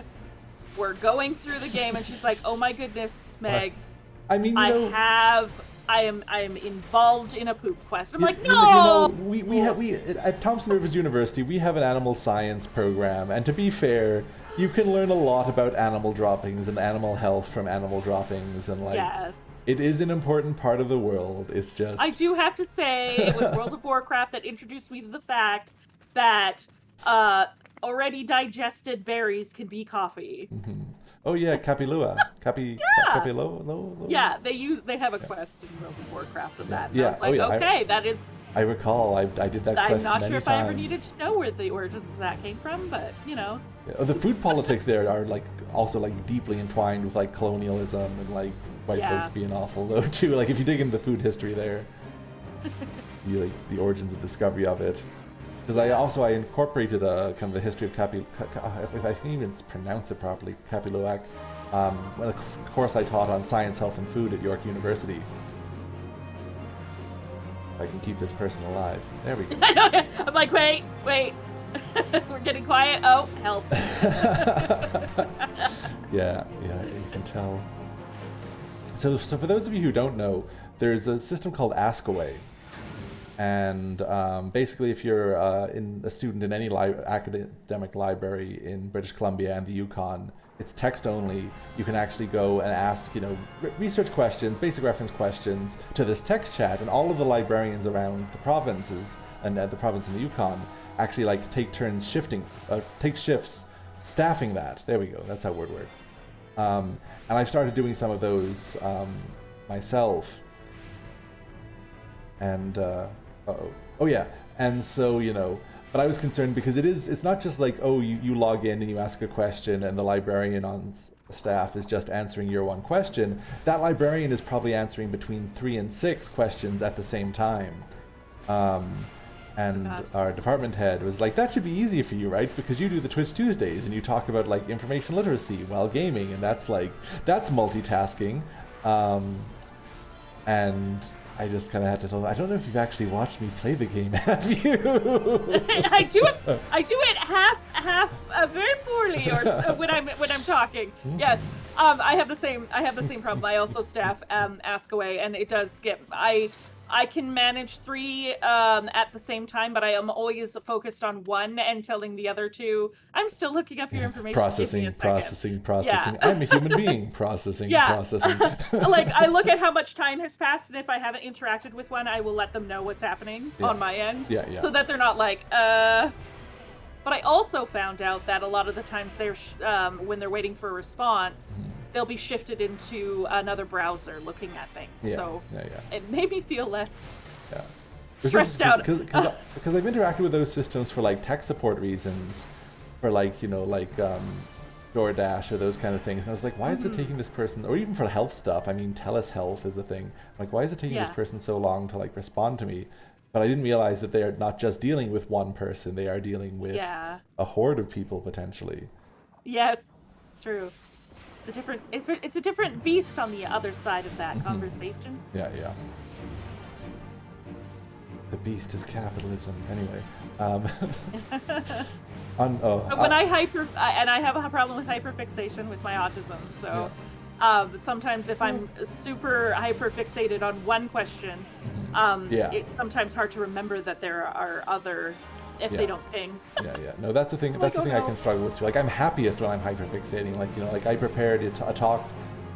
were going through the game, and she's like, "Oh my goodness, Meg! I mean, I am involved in a poop quest." I'm like, "No!" We at Thompson Rivers University we have an animal science program, and to be fair, you can learn a lot about animal droppings and animal health from animal droppings, and like it is an important part of the world. It's just I do have to say it was World of Warcraft that introduced me to the fact that already digested berries can be coffee. Oh yeah, Kapilua. Kapilua. Yeah, they have a quest in World of Warcraft of that. And Yeah. I was like, that is. I recall I did that quest many times. I'm not sure if I ever needed to know where the origins of that came from, but you know. Yeah, the food politics there are like also like deeply entwined with like colonialism and like white folks being awful though too. Like if you dig into the food history there, the origins and discovery of it. Because I incorporated kind of the history of if I can even pronounce it properly, Capiloac, Well, of course, I taught on science, health, and food at York University. If I can keep this person alive. There we go. I'm like, wait. We're getting quiet. Oh, help. Yeah, you can tell. So for those of you who don't know, there's a system called AskAway. And basically, if you're a student in any academic library in British Columbia and the Yukon, it's text only. You can actually go and ask, research questions, basic reference questions to this text chat, and all of the librarians around the provinces and the province in the Yukon actually take shifts staffing that. There we go. That's how Word works. And I've started doing some of those myself. And oh yeah, and so but I was concerned because it's not just like, oh, you log in and you ask a question and the librarian on staff is just answering your one question. That librarian is probably answering between 3 and 6 questions at the same time. And our department head was like, that should be easy for you, right? Because you do the Twitch Tuesdays and you talk about information literacy while gaming, and that's multitasking. And I just kind of had to tell them, I don't know if you've actually watched me play the game, have you? I do it half very poorly, or when I'm talking. Yes, I have the same problem. I also staff AskAway, and it does get I can manage 3 at the same time, but I am always focused on one and telling the other 2, I'm still looking up your information. Processing. Yeah. I'm a human being. Processing. I look at how much time has passed, and if I haven't interacted with one, I will let them know what's happening on my end. Yeah. So that they're not like, But I also found out that a lot of the times they're when they're waiting for a response, they'll be shifted into another browser looking at things. So it made me feel less stressed out. Because I've interacted with those systems for tech support reasons, for DoorDash or those kind of things. And I was like, why is it taking this person, or even for health stuff? I mean, telehealth is a thing. Why is it taking this person so long to respond to me? But I didn't realize that they are not just dealing with one person; they are dealing with a horde of people potentially. Yes, it's true. It's a different beast on the other side of that conversation. Yeah. The beast is capitalism. Anyway. When I have a problem with hyperfixation with my autism, so sometimes if I'm super hyperfixated on one question, it's sometimes hard to remember that there are other. If they don't ping. No, that's the thing. That's the thing I can struggle with too. I'm happiest when I'm hyperfixating. I prepared a talk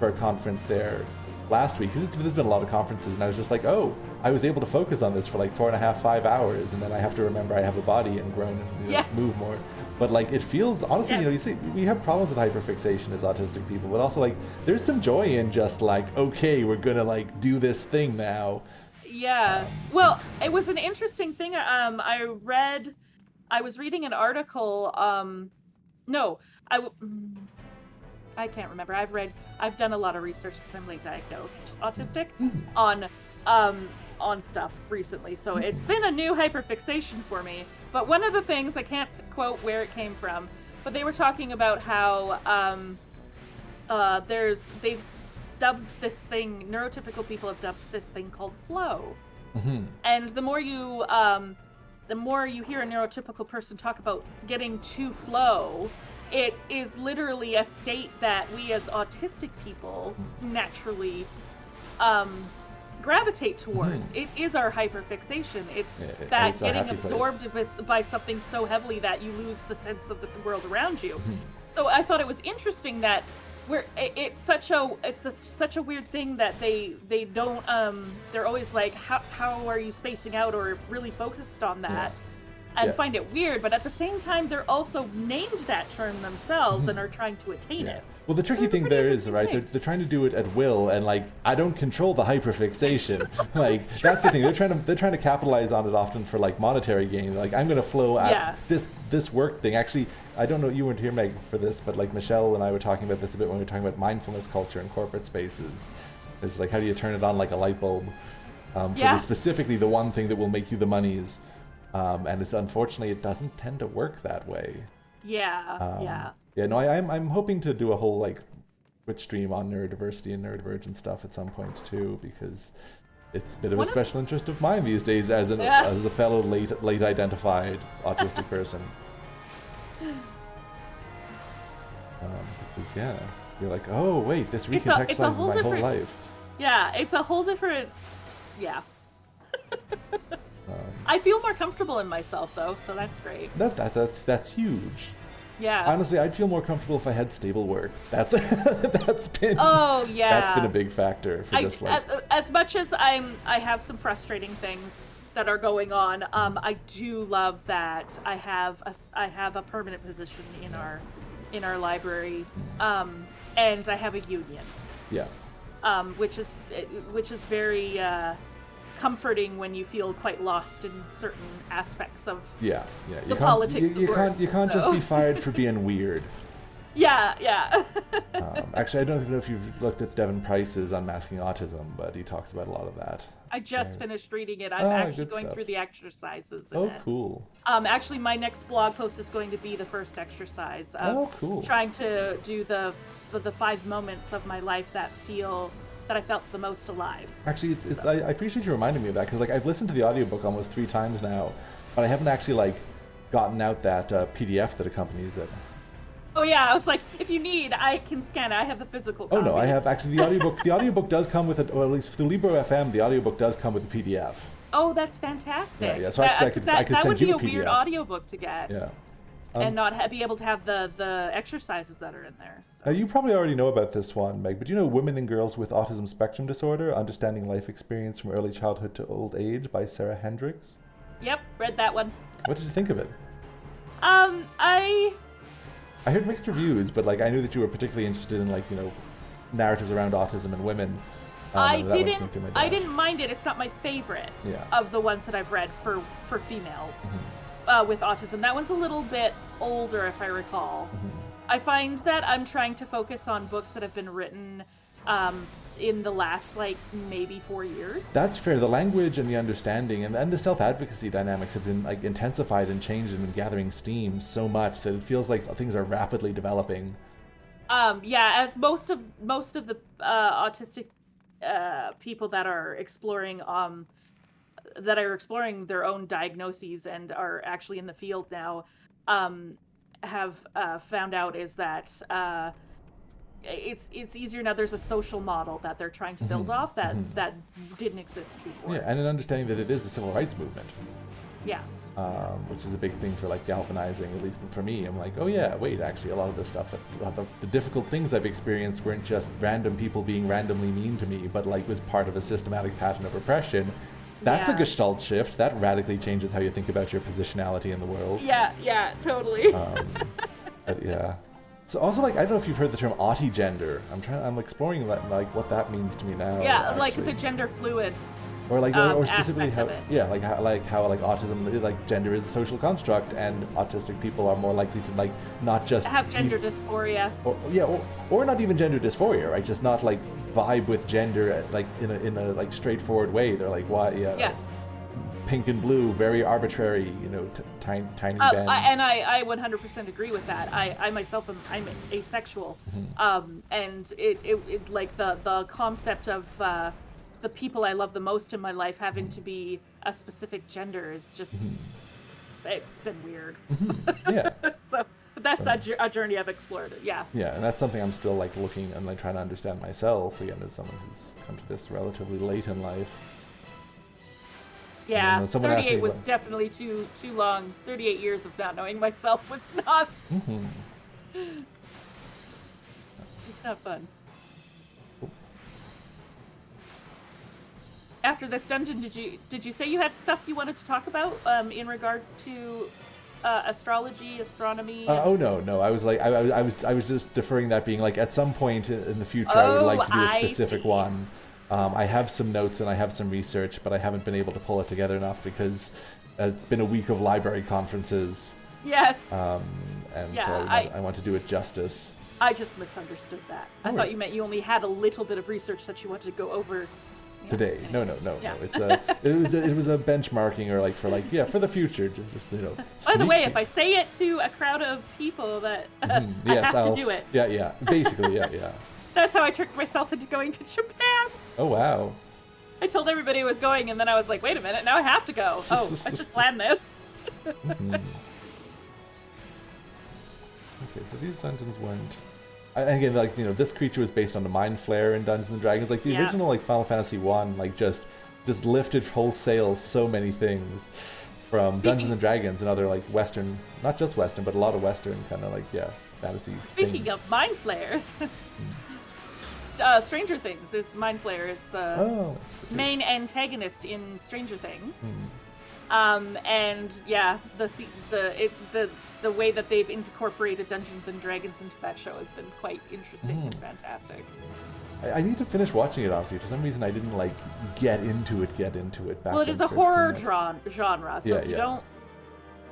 for a conference there last week, because there's been a lot of conferences, and I was just like, oh, I was able to focus on this for 4.5, 5 hours, and then I have to remember I have a body and groan and move more. But it feels, honestly, you see, we have problems with hyperfixation as autistic people, but also there's some joy in just okay, we're gonna do this thing now. Yeah. Well, it was an interesting thing. I was reading an article. I can't remember. I've done a lot of research because I'm late diagnosed autistic on stuff recently. So it's been a new hyperfixation for me. But one of the things, I can't quote where it came from, but they were talking about how they've dubbed this thing, neurotypical people have dubbed this thing called flow. And the more you hear a neurotypical person talk about getting to flow, it is literally a state that we as autistic people naturally gravitate towards. It is our hyperfixation. It's getting absorbed by something so heavily that you lose the sense of the world around you. So I thought it was interesting that it's such a weird thing that they don't they're always like, how are you spacing out or really focused on that, and find it weird, but at the same time they're also named that term themselves and are trying to attain it. Well, the tricky thing there is, right, they're trying to do it at will, and I don't control the hyperfixation. That's the thing. They're trying to capitalize on it often for monetary gain. I'm going to flow at this work thing. Actually, I don't know, you weren't here, Meg, for this, but Michelle and I were talking about this a bit when we were talking about mindfulness culture in corporate spaces. It's how do you turn it on like a light bulb for specifically the one thing that will make you the monies. And it's unfortunately it doesn't tend to work that way. Yeah. No, I'm hoping to do a whole Twitch stream on neurodiversity and neurodivergent stuff at some point too, because it's a bit of a special interest of mine these days as a fellow late identified autistic person. Because you're like, oh wait, this recontextualizes my whole life. Yeah, it's a whole different. Yeah. I feel more comfortable in myself though, so that's great. That's huge. Yeah. Honestly, I'd feel more comfortable if I had stable work. That's been that's been a big factor for just like as much as I have some frustrating things that are going on. I do love that I have a permanent position in our library, and I have a union. Yeah. Which is very comforting when you feel quite lost in certain aspects of the politics. You can't just be fired for being weird. Yeah. Actually, I don't even know if you've looked at Devin Price's Unmasking Autism, but he talks about a lot of that. I just finished reading it. I'm actually going through the exercises in it. Cool. Actually, my next blog post is going to be the first exercise. Cool. Trying to do the 5 moments of my life that I felt the most alive. Actually, I appreciate you reminding me of that, because like I've listened to the audiobook almost 3 times now, but I haven't actually like gotten out that PDF that accompanies it. Oh yeah, I was like, if you need, I can scan it. I have the physical copy. Oh no, I have actually the audiobook. The audiobook does come with it, or at least through Libro FM, the audiobook does come with a PDF. Oh, that's fantastic. Yeah. So actually, I could send you a PDF. That would be a weird audiobook to get. Yeah. And not be able to have the exercises that are in there. So. Now, you probably already know about this one, Meg, but do you know Women and Girls with Autism Spectrum Disorder, Understanding Life Experience from Early Childhood to Old Age by Sarah Hendricks? Yep, read that one. What did you think of it? I heard mixed reviews, but like I knew that you were particularly interested in narratives around autism and women. I didn't mind it. It's not my favorite of the ones that I've read for females. With autism. That one's a little bit older, if I recall. I find that I'm trying to focus on books that have been written in the last, maybe 4 years. That's fair. The language and the understanding and the self-advocacy dynamics have been, intensified and changed and been gathering steam so much that it feels like things are rapidly developing. As most of the autistic people that are exploring their own diagnoses and are actually in the field now have found out is that it's easier now. There's a social model that they're trying to build off that didn't exist before. Yeah, and an understanding that it is a civil rights movement. Yeah. Which is a big thing for galvanizing, at least for me. I'm like, oh yeah, wait, actually a lot of this stuff, the difficult things I've experienced weren't just random people being randomly mean to me, but was part of a systematic pattern of oppression. That's a gestalt shift. That radically changes how you think about your positionality in the world. Yeah, totally. But yeah. So also, I don't know if you've heard the term autigender. I'm exploring what that means to me now. Yeah, actually. The gender fluid. Or or specifically how how autism gender is a social construct, and autistic people are more likely to not just have gender dysphoria. Or not even gender dysphoria, right? Just not vibe with gender in a straightforward way. They're why pink and blue, very arbitrary, tiny band. I 100% agree with that. I myself I'm asexual, and it the concept of the people I love the most in my life having to be a specific gender is just it's been weird. Yeah. So but that's a journey I've explored. Yeah, and that's something I'm still looking and trying to understand myself, again, as someone who's come to this relatively late in life. Yeah, 38 was definitely too long. 38 years of not knowing myself was not it's not fun. After this dungeon, did you say you had stuff you wanted to talk about in regards to astrology, astronomy? No. I was just deferring that, being at some point in the future I would like to do a specific one. I have some notes and I have some research, but I haven't been able to pull it together enough because it's been a week of library conferences. Yes. So I want to do it justice. I just misunderstood that. I thought you meant you only had a little bit of research that you wanted to go over. Today, no. It's it was a benchmarking or for the future, just By the way, if I say it to a crowd of people, that I have to do it. Yeah, basically, yeah. That's how I tricked myself into going to Japan. Oh wow. I told everybody I was going, and then I was like, wait a minute, now I have to go. Oh, I just planned this. Mm-hmm. Okay, so these dungeons weren't. And again, like, you know, this creature was based on the Mind Flare in Dungeons and Dragons. Like the original, like Final Fantasy 1, like just lifted wholesale so many things from Dungeons and Dragons and other like Western, not just Western, but a lot of Western kind of like fantasy. Speaking things. of Mind Flayers, Stranger Things. There's Mind Flayer is the main antagonist in Stranger Things. And yeah, the way that they've incorporated Dungeons and Dragons into that show has been quite interesting and fantastic. I need to finish watching it, honestly. For some reason, I didn't like get into it back. Well, it is a horror genre, so if you don't,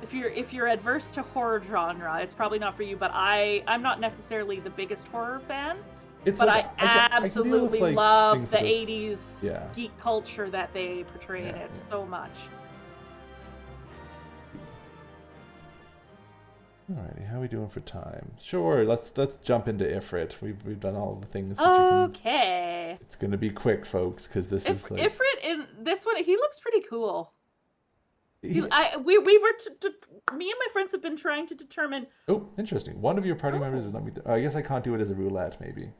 if you're adverse to horror genre, it's probably not for you. But I'm not necessarily the biggest horror fan. But like, I absolutely with, like, love the 80s geek culture that they portray in it so much. Alrighty, how are we doing for time? Sure, let's jump into Ifrit. We've done all the things. Okay. It's gonna be quick, folks, because this is like... Ifrit in this one. He looks pretty cool. Me and my friends have been trying to determine. Oh, interesting. One of your party members is not me. I guess I can't do it as a roulette, maybe.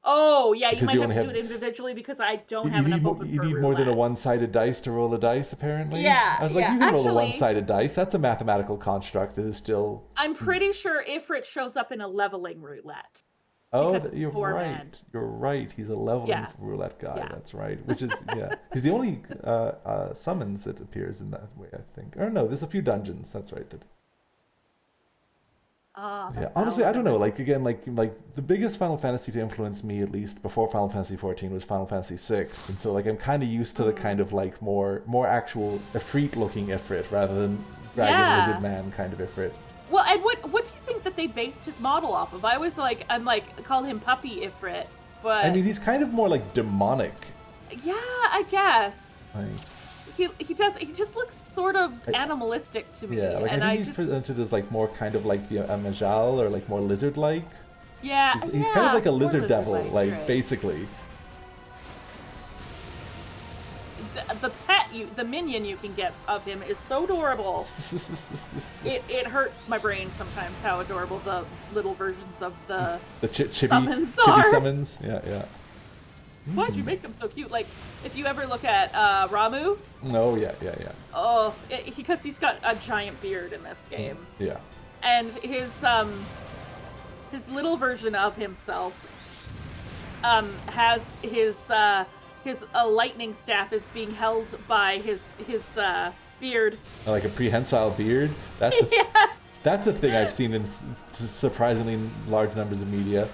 Oh, yeah, you might have to do it individually because I don't have enough open for You need more than a one-sided dice to roll a dice, apparently. Yeah, I was like, you can roll a one-sided dice. That's a mathematical construct that is still... I'm pretty sure Ifrit shows up in a leveling roulette. Oh, you're right. You're right. He's a leveling roulette guy. Yeah. That's right. Which is, he's the only summons that appears in that way, I think. Or no, there's a few dungeons. That's right. Honestly, I don't know. Like again, like the biggest Final Fantasy to influence me, at least before Final Fantasy 14, was Final Fantasy 6, and so like I'm kind of used to the kind of like more actual Ifrit looking Ifrit rather than dragon lizard man kind of Ifrit. Well, and what do you think that they based his model off of? I'm called him Puppy Ifrit, but I mean he's kind of more like demonic. Yeah, I guess. Like, he just looks sort of animalistic to me. Yeah, like and I think he's presented as like more kind of like a Majal or like more lizard-like. Yeah, he's kind of like a lizard devil, like basically. The minion you can get of him is so adorable. It hurts my brain sometimes how adorable the little versions of the chibi summons. Yeah. Why'd you make them so cute? Like, if you ever look at Ramu. Oh, yeah. Oh, because he's got a giant beard in this game. Yeah. And his little version of himself has his lightning staff is being held by his beard. Like a prehensile beard? That's a thing I've seen in surprisingly large numbers of media.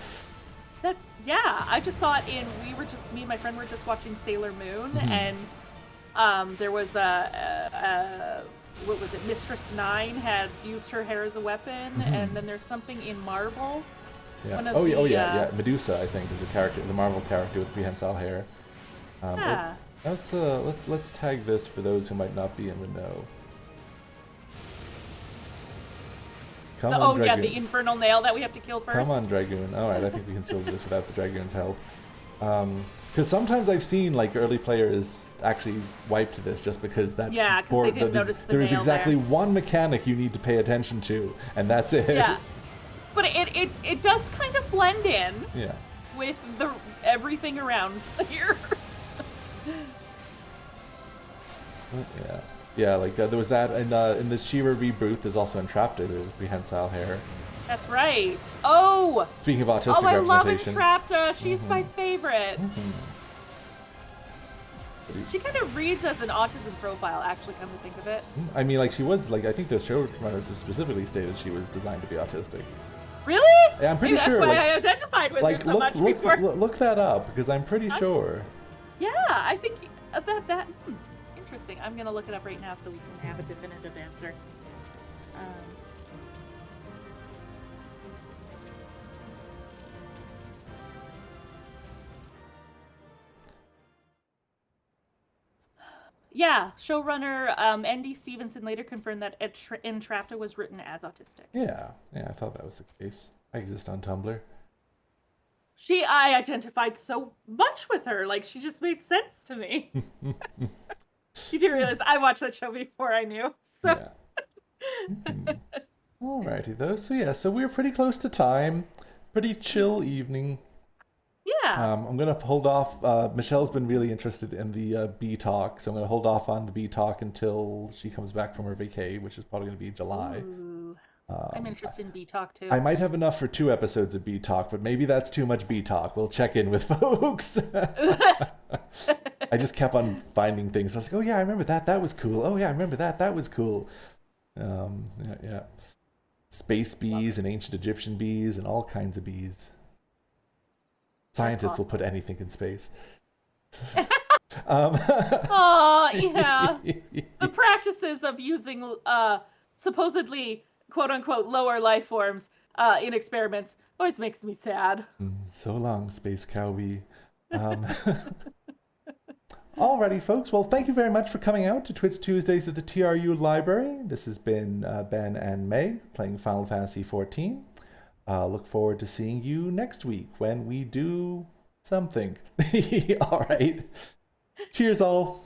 Yeah, I just saw it me and my friend were just watching Sailor Moon, and there was what was it, Mistress Nine had used her hair as a weapon, and then there's something in Marvel. Yeah. Medusa, I think, is a character, the Marvel character with prehensile hair. Let's tag this for those who might not be in the know. The infernal nail that we have to kill first. Come on, Dragoon. Alright, I think we can still do this without the Dragoon's help. Because sometimes I've seen like early players actually wipe to this just because that there is exactly one mechanic you need to pay attention to, and that's it. Yeah. But it does kind of blend in with everything around here. Yeah, like there was that in the She-Ra reboot. There's also Entrapta, there's prehensile hair. That's right. Oh! Speaking of autistic representation. I love Entrapta. She's my favorite. She kind of reads as an autism profile, actually, come to think of it. I mean, like, she was, like, I think the showrunners have specifically stated she was designed to be autistic. Really? Yeah, I'm pretty sure. That's why I identified with her so much before. Look that up, because I'm pretty sure. Yeah, I think that interesting. I'm going to look it up right now so we can have a definitive answer. Yeah, showrunner Andy Stevenson later confirmed that Entrapta was written as autistic. Yeah, I thought that was the case. I exist on Tumblr. I identified so much with her. Like, she just made sense to me. You do realize I watched that show before I knew. So Yeah. Alrighty though. So yeah, so we're pretty close to time. Pretty chill evening. yeah. I'm gonna hold off. Michelle's been really interested in the bee talk, so I'm gonna hold off on the bee talk until she comes back from her vacay, which is probably gonna be July. Ooh. I'm interested in B Talk too. I might have enough for 2 episodes of bee talk, but maybe that's too much bee talk. We'll check in with folks. I just kept on finding things. I was like, oh yeah, I remember that. That was cool. Oh yeah, I remember that. That was cool. Yeah, yeah. Space bees and ancient Egyptian bees and all kinds of bees. Scientists will put anything in space. Oh, yeah. The practices of using supposedly quote unquote lower life forms in experiments always makes me sad. So long, Space Cowbee. Alrighty, folks. Well, thank you very much for coming out to Twits Tuesdays at the TRU Library. This has been Ben and Meg playing Final Fantasy XIV. Look forward to seeing you next week when we do something. All right. Cheers, all.